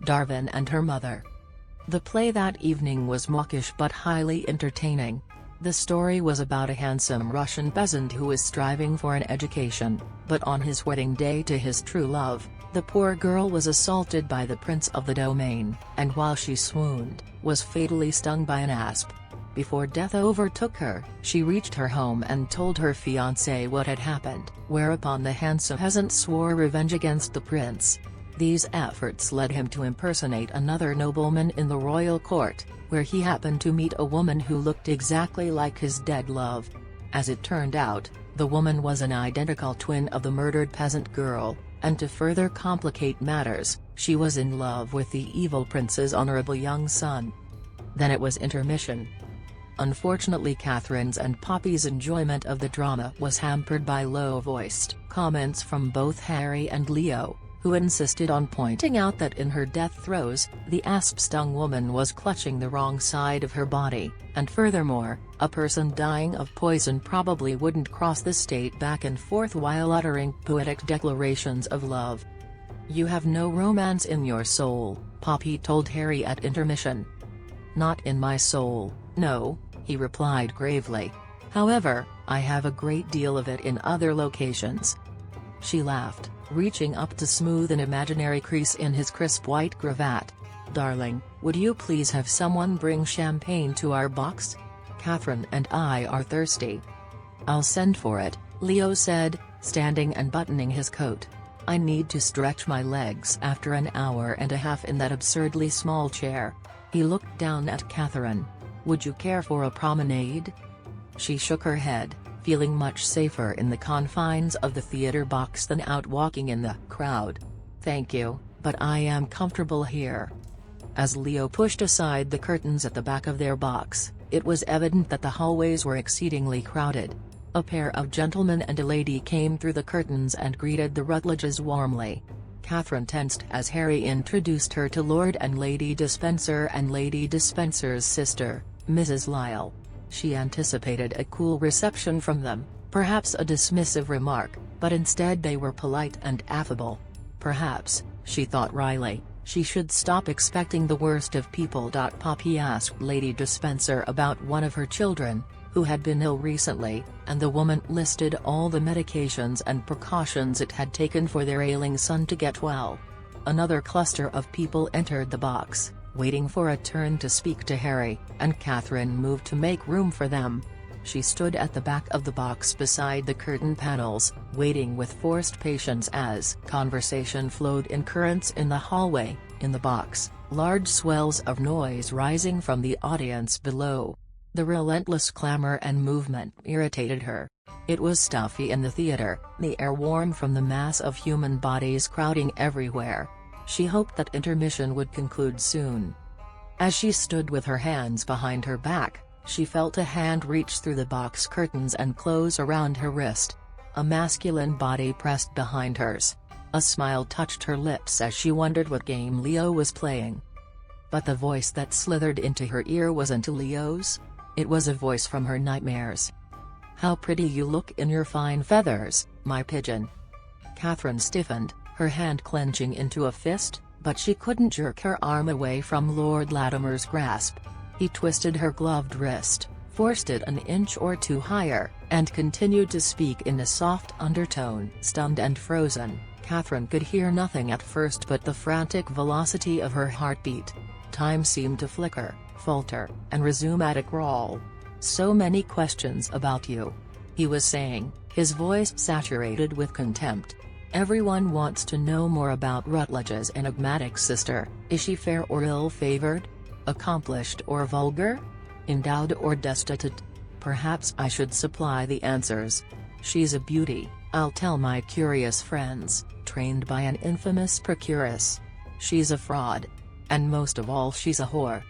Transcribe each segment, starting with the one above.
Darwin and Her Mother. The play that evening was mawkish but highly entertaining. The story was about a handsome Russian peasant who was striving for an education, but on his wedding day to his true love, the poor girl was assaulted by the prince of the domain, and while she swooned, was fatally stung by an asp. Before death overtook her, she reached her home and told her fiancé what had happened, whereupon the handsome peasant swore revenge against the prince. These efforts led him to impersonate another nobleman in the royal court, where he happened to meet a woman who looked exactly like his dead love. As it turned out, the woman was an identical twin of the murdered peasant girl, and to further complicate matters, she was in love with the evil prince's honorable young son. Then it was intermission. Unfortunately, Catherine's and Poppy's enjoyment of the drama was hampered by low-voiced comments from both Harry and Leo, who insisted on pointing out that in her death throes, the asp-stung woman was clutching the wrong side of her body, and furthermore, a person dying of poison probably wouldn't cross the state back and forth while uttering poetic declarations of love. "You have no romance in your soul," Poppy told Harry at intermission. "Not in my soul, no," he replied gravely. "However, I have a great deal of it in other locations." She laughed, reaching up to smooth an imaginary crease in his crisp white cravat. "Darling, would you please have someone bring champagne to our box? Catherine and I are thirsty." "I'll send for it," Leo said, standing and buttoning his coat. "I need to stretch my legs after an hour and a half in that absurdly small chair." He looked down at Catherine. "Would you care for a promenade?" She shook her head, feeling much safer in the confines of the theater box than out walking in the crowd. "Thank you, but I am comfortable here." As Leo pushed aside the curtains at the back of their box, it was evident that the hallways were exceedingly crowded. A pair of gentlemen and a lady came through the curtains and greeted the Rutledges warmly. Catherine tensed as Harry introduced her to Lord and Lady Despencer and Lady Despencer's sister, Mrs. Lyle. She anticipated a cool reception from them, perhaps a dismissive remark, but instead they were polite and affable. Perhaps, she thought wryly, she should stop expecting the worst of people. Poppy asked Lady Despencer about one of her children, who had been ill recently, and the woman listed all the medications and precautions it had taken for their ailing son to get well. Another cluster of people entered the box, waiting for a turn to speak to Harry, and Catherine moved to make room for them. She stood at the back of the box beside the curtain panels, waiting with forced patience as conversation flowed in currents in the hallway. In the box, large swells of noise rising from the audience below. The relentless clamor and movement irritated her. It was stuffy in the theater, the air warm from the mass of human bodies crowding everywhere. She hoped that intermission would conclude soon. As she stood with her hands behind her back, she felt a hand reach through the box curtains and close around her wrist. A masculine body pressed behind hers. A smile touched her lips as she wondered what game Leo was playing. But the voice that slithered into her ear wasn't Leo's. It was a voice from her nightmares. "How pretty you look in your fine feathers, my pigeon." Catherine stiffened, her hand clenching into a fist, but she couldn't jerk her arm away from Lord Latimer's grasp. He twisted her gloved wrist, forced it an inch or two higher, and continued to speak in a soft undertone. Stunned and frozen, Catherine could hear nothing at first but the frantic velocity of her heartbeat. Time seemed to flicker, falter, and resume at a crawl. "So many questions about you," he was saying, his voice saturated with contempt. "Everyone wants to know more about Rutledge's enigmatic sister. Is she fair or ill-favored? Accomplished or vulgar? Endowed or destitute? Perhaps I should supply the answers. She's a beauty, I'll tell my curious friends, trained by an infamous procuress. She's a fraud. And most of all, she's a whore."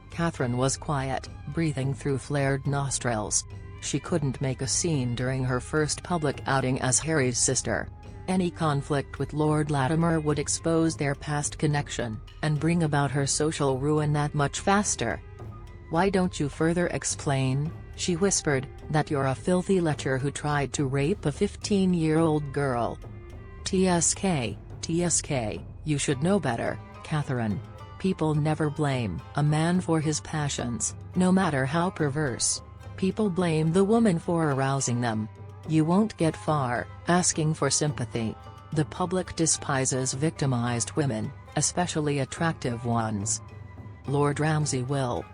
Catherine was quiet, breathing through flared nostrils. She couldn't make a scene during her first public outing as Harry's sister. Any conflict with Lord Latimer would expose their past connection, and bring about her social ruin that much faster. "Why don't you further explain," she whispered, "that you're a filthy lecher who tried to rape a 15-year-old girl?" TSK, you should know better," Catherine. People never blame a man for his passions, no matter how perverse. People blame the woman for arousing them. You won't get far, asking for sympathy. The public despises victimized women, especially attractive ones. Lord Ramsay will.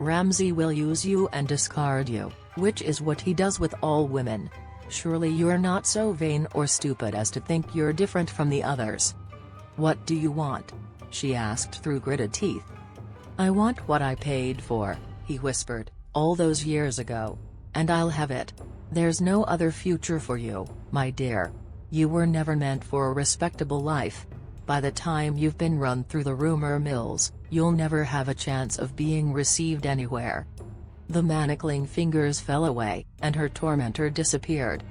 Ramsay will use you and discard you, which is what he does with all women. Surely you're not so vain or stupid as to think you're different from the others. What do you want? She asked through gritted teeth. I want what I paid for, he whispered, all those years ago. And I'll have it. There's no other future for you, my dear. You were never meant for a respectable life. By the time you've been run through the rumor mills, you'll never have a chance of being received anywhere. The manacling fingers fell away, and her tormentor disappeared.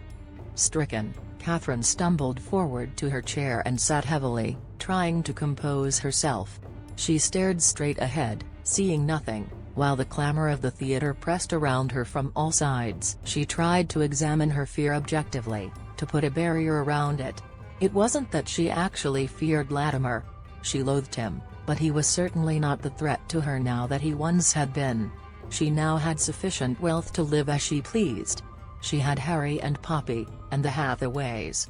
Stricken, Catherine stumbled forward to her chair and sat heavily, trying to compose herself. She stared straight ahead, seeing nothing, while the clamor of the theater pressed around her from all sides. She tried to examine her fear objectively, to put a barrier around it. It wasn't that she actually feared Latimer. She loathed him, but he was certainly not the threat to her now that he once had been. She now had sufficient wealth to live as she pleased. She had Harry and Poppy, and the Hathaways.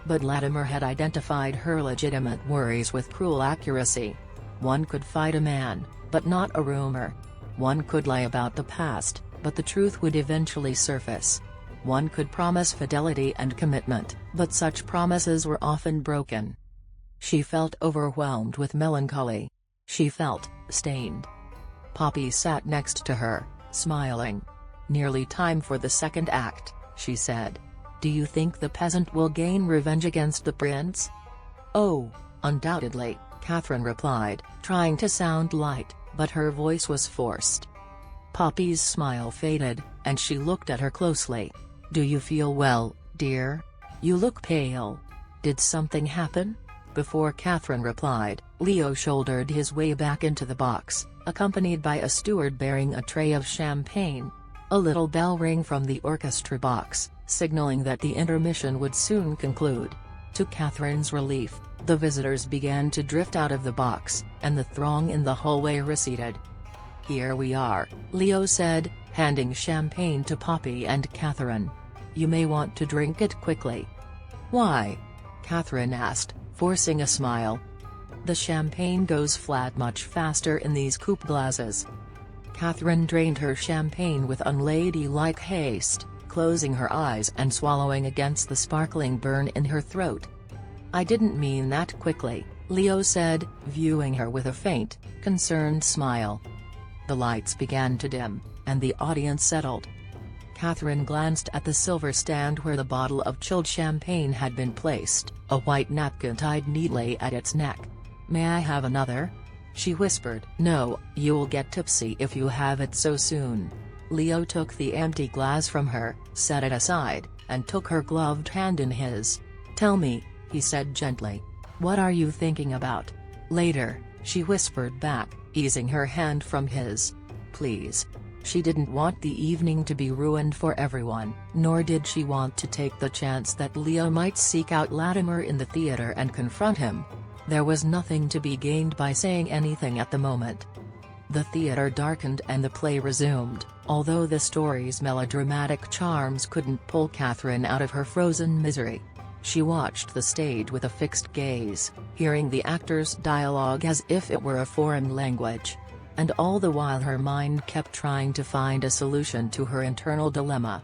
But Latimer had identified her legitimate worries with cruel accuracy. One could fight a man, but not a rumor. One could lie about the past, but the truth would eventually surface. One could promise fidelity and commitment, but such promises were often broken. She felt overwhelmed with melancholy. She felt stained. Poppy sat next to her, smiling. Nearly time for the second act, she said. Do you think the peasant will gain revenge against the prince? Oh, undoubtedly, Catherine replied, trying to sound light, but her voice was forced. Poppy's smile faded, and she looked at her closely. Do you feel well, dear? You look pale. Did something happen? Before Catherine replied, Leo shouldered his way back into the box, accompanied by a steward bearing a tray of champagne. A little bell rang from the orchestra box, signaling that the intermission would soon conclude. To Catherine's relief, the visitors began to drift out of the box, and the throng in the hallway receded. Here we are, Leo said, handing champagne to Poppy and Catherine. You may want to drink it quickly. Why? Catherine asked, forcing a smile. The champagne goes flat much faster in these coupe glasses. Catherine drained her champagne with unladylike haste, closing her eyes and swallowing against the sparkling burn in her throat. I didn't mean that quickly, Leo said, viewing her with a faint, concerned smile. The lights began to dim, and the audience settled. Catherine glanced at the silver stand where the bottle of chilled champagne had been placed, a white napkin tied neatly at its neck. May I have another? She whispered. No, you'll get tipsy if you have it so soon. Leo took the empty glass from her, set it aside, and took her gloved hand in his. Tell me, he said gently. What are you thinking about? Later, she whispered back, easing her hand from his. Please. She didn't want the evening to be ruined for everyone, nor did she want to take the chance that Leo might seek out Latimer in the theater and confront him. There was nothing to be gained by saying anything at the moment. The theater darkened and the play resumed, although the story's melodramatic charms couldn't pull Catherine out of her frozen misery. She watched the stage with a fixed gaze, hearing the actors' dialogue as if it were a foreign language. And all the while her mind kept trying to find a solution to her internal dilemma.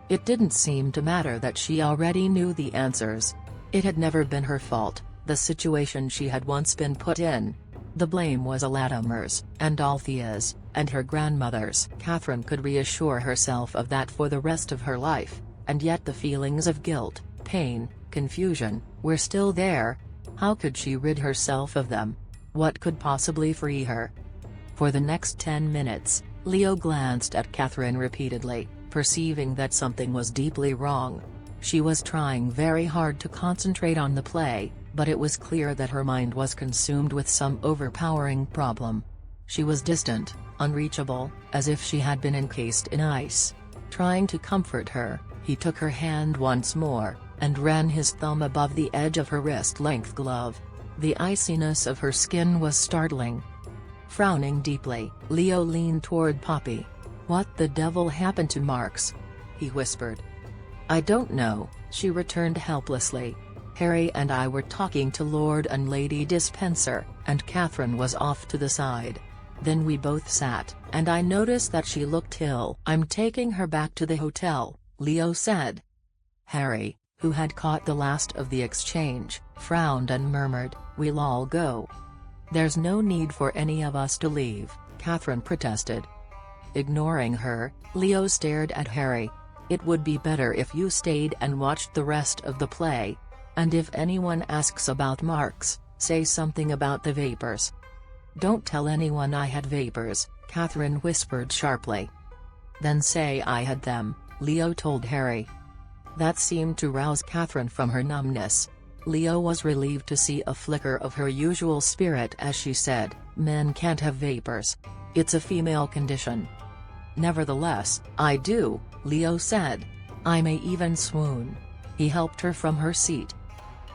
It didn't seem to matter that she already knew the answers. It had never been her fault, the situation she had once been put in. The blame was Latimer's, and Althea's, and her grandmother's. Catherine could reassure herself of that for the rest of her life, and yet the feelings of guilt, pain, confusion, were still there. How could she rid herself of them? What could possibly free her? For the next 10 minutes, Leo glanced at Catherine repeatedly, perceiving that something was deeply wrong. She was trying very hard to concentrate on the play, but it was clear that her mind was consumed with some overpowering problem. She was distant, unreachable, as if she had been encased in ice. Trying to comfort her, he took her hand once more, and ran his thumb above the edge of her wrist-length glove. The iciness of her skin was startling. Frowning deeply, Leo leaned toward Poppy. "What the devil happened to Marks?" he whispered. "I don't know," she returned helplessly. "Harry and I were talking to Lord and Lady Dispenser, and Catherine was off to the side. Then we both sat, and I noticed that she looked ill." "I'm taking her back to the hotel," Leo said. Harry, who had caught the last of the exchange, frowned and murmured, "We'll all go." "There's no need for any of us to leave," Catherine protested. Ignoring her, Leo stared at Harry. "It would be better if you stayed and watched the rest of the play. And if anyone asks about Marks, say something about the vapors." "Don't tell anyone I had vapors," Catherine whispered sharply. "Then say I had them," Leo told Harry. That seemed to rouse Catherine from her numbness. Leo was relieved to see a flicker of her usual spirit as she said, "Men can't have vapors. It's a female condition." "Nevertheless, I do," Leo said. "I may even swoon." He helped her from her seat.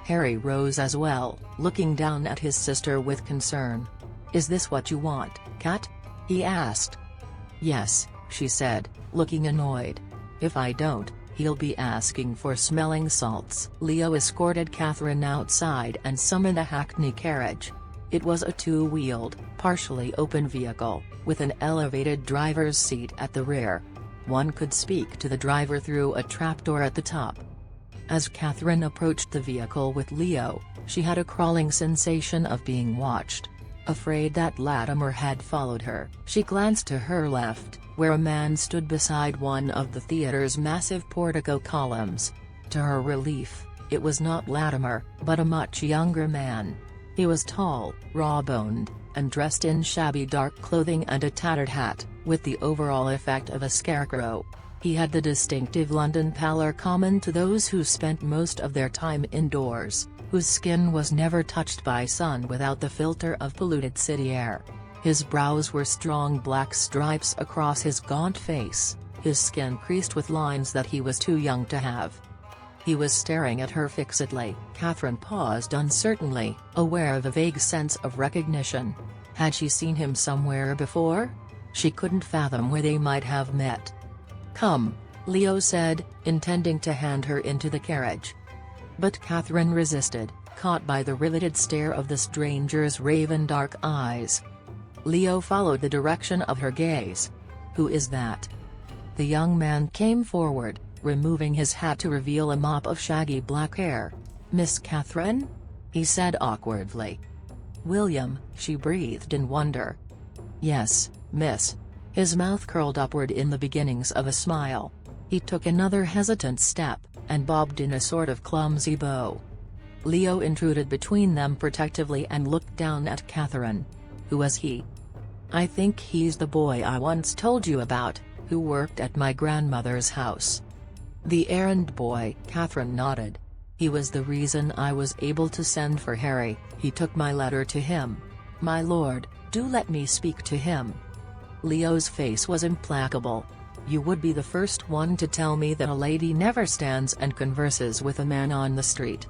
Harry rose as well, looking down at his sister with concern. "Is this what you want, Cat?" he asked. "Yes," she said, looking annoyed. "If I don't, he'll be asking for smelling salts." Leo escorted Catherine outside and summoned a hackney carriage. It was a two-wheeled, partially open vehicle, with an elevated driver's seat at the rear. One could speak to the driver through a trapdoor at the top. As Catherine approached the vehicle with Leo, she had a crawling sensation of being watched. Afraid that Latimer had followed her, she glanced to her left, where a man stood beside one of the theater's massive portico columns. To her relief, it was not Latimer, but a much younger man. He was tall, raw-boned, and dressed in shabby dark clothing and a tattered hat, with the overall effect of a scarecrow. He had the distinctive London pallor common to those who spent most of their time indoors, whose skin was never touched by sun without the filter of polluted city air. His brows were strong black stripes across his gaunt face, his skin creased with lines that he was too young to have. He was staring at her fixedly. Catherine paused uncertainly, aware of a vague sense of recognition. Had she seen him somewhere before? She couldn't fathom where they might have met. "Come," Leo said, intending to hand her into the carriage. But Catherine resisted, caught by the riveted stare of the stranger's raven-dark eyes. Leo followed the direction of her gaze. "Who is that?" The young man came forward, removing his hat to reveal a mop of shaggy black hair. "Miss Catherine?" he said awkwardly. "William," she breathed in wonder. "Yes, miss." His mouth curled upward in the beginnings of a smile. He took another hesitant step, and bobbed in a sort of clumsy bow. Leo intruded between them protectively and looked down at Catherine. "Who was he?" "I think he's the boy I once told you about, who worked at my grandmother's house." "The errand boy," Catherine nodded. "He was the reason I was able to send for Harry. He took my letter to him." "My lord, do let me speak to him." Leo's face was implacable. "You would be the first one to tell me that a lady never stands and converses with a man on the street.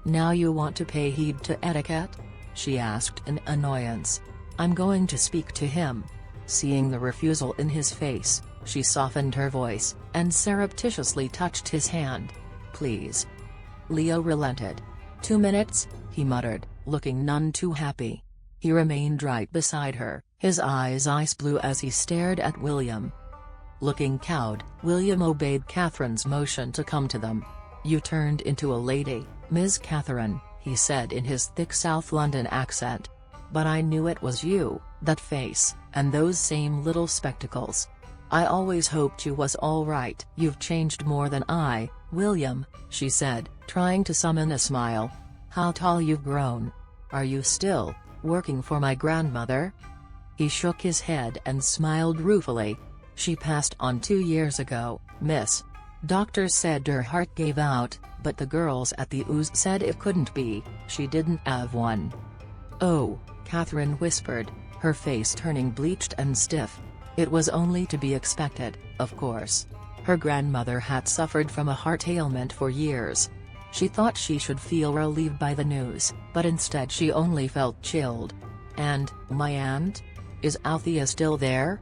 Now you want to pay heed to etiquette?" she asked in annoyance. "I'm going to speak to him." Seeing the refusal in his face, she softened her voice, and surreptitiously touched his hand. "Please." Leo relented. "2 minutes," he muttered, looking none too happy. He remained right beside her, his eyes ice blue as he stared at William. Looking cowed, William obeyed Catherine's motion to come to them. "You turned into a lady, Miss Catherine," he said in his thick South London accent. "But I knew it was you, that face, and those same little spectacles. I always hoped you was all right." "You've changed more than I, William," she said, trying to summon a smile. "How tall you've grown. Are you still working for my grandmother?" He shook his head and smiled ruefully. "She passed on 2 years ago, miss. Doctors said her heart gave out, but the girls at the ooze said it couldn't be, she didn't have one." "Oh," Catherine whispered, her face turning bleached and stiff. It was only to be expected, of course. Her grandmother had suffered from a heart ailment for years. She thought she should feel relieved by the news, but instead she only felt chilled. "And, my aunt? Is Althea still there?"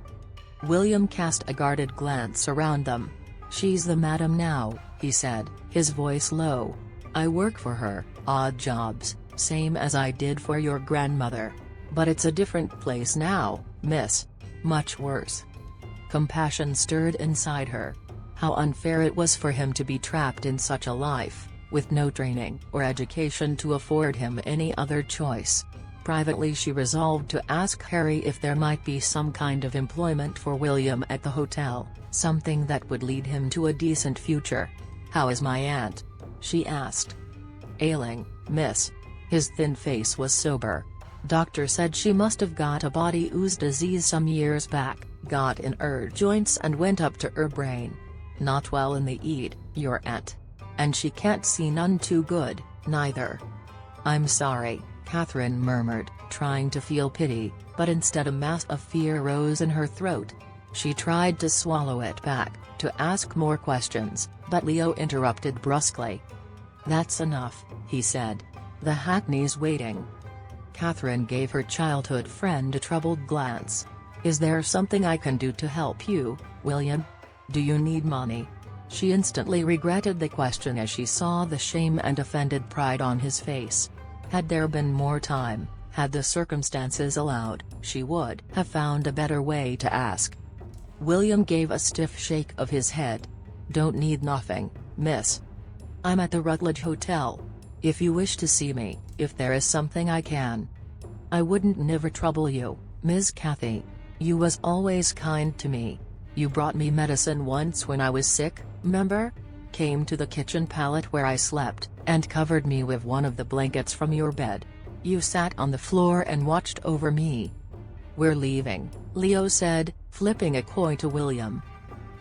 William cast a guarded glance around them. "She's the madam now," he said, his voice low. "I work for her, odd jobs, same as I did for your grandmother. But it's a different place now, miss. Much worse." Compassion stirred inside her. How unfair it was for him to be trapped in such a life, with no training or education to afford him any other choice. Privately she resolved to ask Harry if there might be some kind of employment for William at the hotel, something that would lead him to a decent future. "How is my aunt?" she asked. "Ailing, miss." His thin face was sober. "Doctor said she must have got a body ooze disease some years back, got in 'er joints and went up to 'er brain. Not well in the 'ead, your aunt. And she can't see none too good, neither." "I'm sorry," Catherine murmured, trying to feel pity, but instead a mass of fear rose in her throat. She tried to swallow it back, to ask more questions, but Leo interrupted brusquely. "That's enough," he said. "The hackney's waiting." Catherine gave her childhood friend a troubled glance. "Is there something I can do to help you, William? Do you need money?" She instantly regretted the question as she saw the shame and offended pride on his face. Had there been more time, had the circumstances allowed, she would have found a better way to ask. William gave a stiff shake of his head. "Don't need nothing, miss. I'm at the Rutledge Hotel. If you wish to see me, if there is something I can. I wouldn't never trouble you, Miss Cathy. You was always kind to me. You brought me medicine once when I was sick, 'member? Came to the kitchen pallet where I slept, and covered me with one of the blankets from your bed. You sat on the floor and watched over me." "We're leaving," Leo said, flipping a coin to William.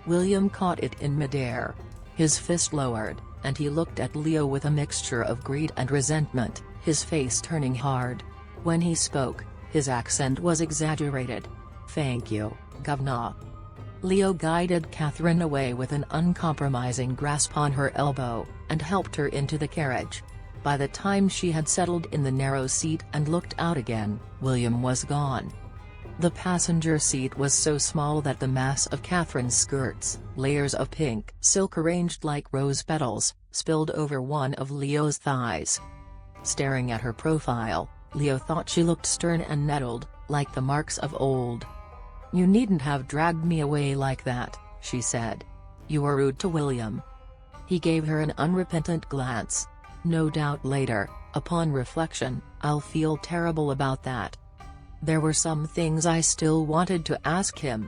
William caught it in midair. His fist lowered, and he looked at Leo with a mixture of greed and resentment, his face turning hard. When he spoke, his accent was exaggerated. "Thank you, governor." Leo guided Catherine away with an uncompromising grasp on her elbow, and helped her into the carriage. By the time she had settled in the narrow seat and looked out again, William was gone. The passenger seat was so small that the mass of Catherine's skirts, layers of pink silk arranged like rose petals, spilled over one of Leo's thighs. Staring at her profile, Leo thought she looked stern and nettled, like the marks of old. "You needn't have dragged me away like that," she said. "You were rude to William." He gave her an unrepentant glance. "No doubt later, upon reflection, I'll feel terrible about that." There were some things I still wanted to ask him.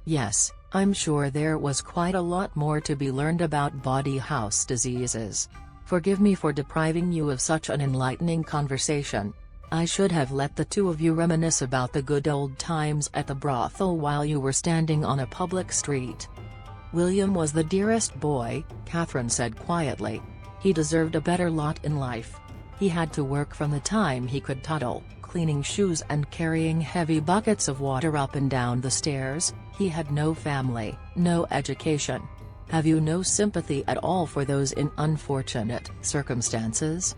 Yes, I'm sure there was quite a lot more to be learned about body house diseases. Forgive me for depriving you of such an enlightening conversation. I should have let the two of you reminisce about the good old times at the brothel while you were standing on a public street. William was the dearest boy, Catherine said quietly. He deserved a better lot in life. He had to work from the time he could toddle, cleaning shoes and carrying heavy buckets of water up and down the stairs. He had no family, no education. Have you no sympathy at all for those in unfortunate circumstances?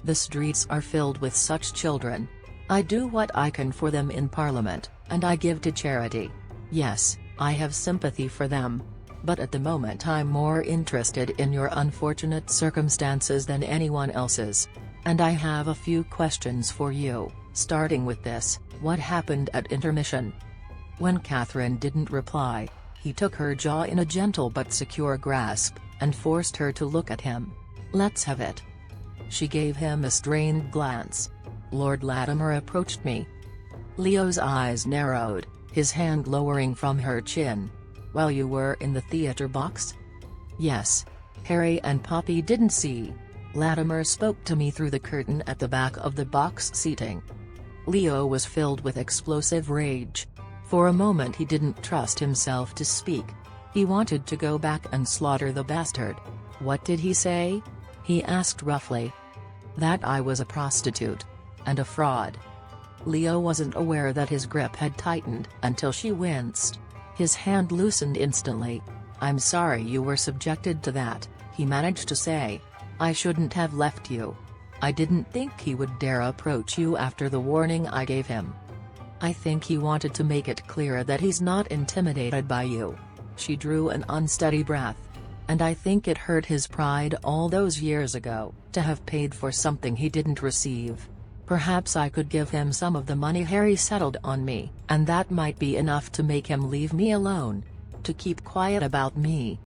The streets are filled with such children. I do what I can for them in Parliament, and I give to charity. Yes, I have sympathy for them. But at the moment I'm more interested in your unfortunate circumstances than anyone else's. And I have a few questions for you, starting with this: what happened at intermission? When Catherine didn't reply, he took her jaw in a gentle but secure grasp, and forced her to look at him. "Let's have it." She gave him a strained glance. "Lord Latimer approached me." Leo's eyes narrowed, his hand lowering from her chin. "While you were in the theatre box?" "Yes. Harry and Poppy didn't see. Latimer spoke to me through the curtain at the back of the box seating." Leo was filled with explosive rage. For a moment he didn't trust himself to speak. He wanted to go back and slaughter the bastard. "What did he say?" he asked roughly. "That I was a prostitute. And a fraud." Leo wasn't aware that his grip had tightened until she winced. His hand loosened instantly. "I'm sorry you were subjected to that," he managed to say. I shouldn't have left you. I didn't think he would dare approach you after the warning I gave him. I think he wanted to make it clear that he's not intimidated by you." She drew an unsteady breath. "And I think it hurt his pride all those years ago, to have paid for something he didn't receive. Perhaps I could give him some of the money Harry settled on me, and that might be enough to make him leave me alone. To keep quiet about me."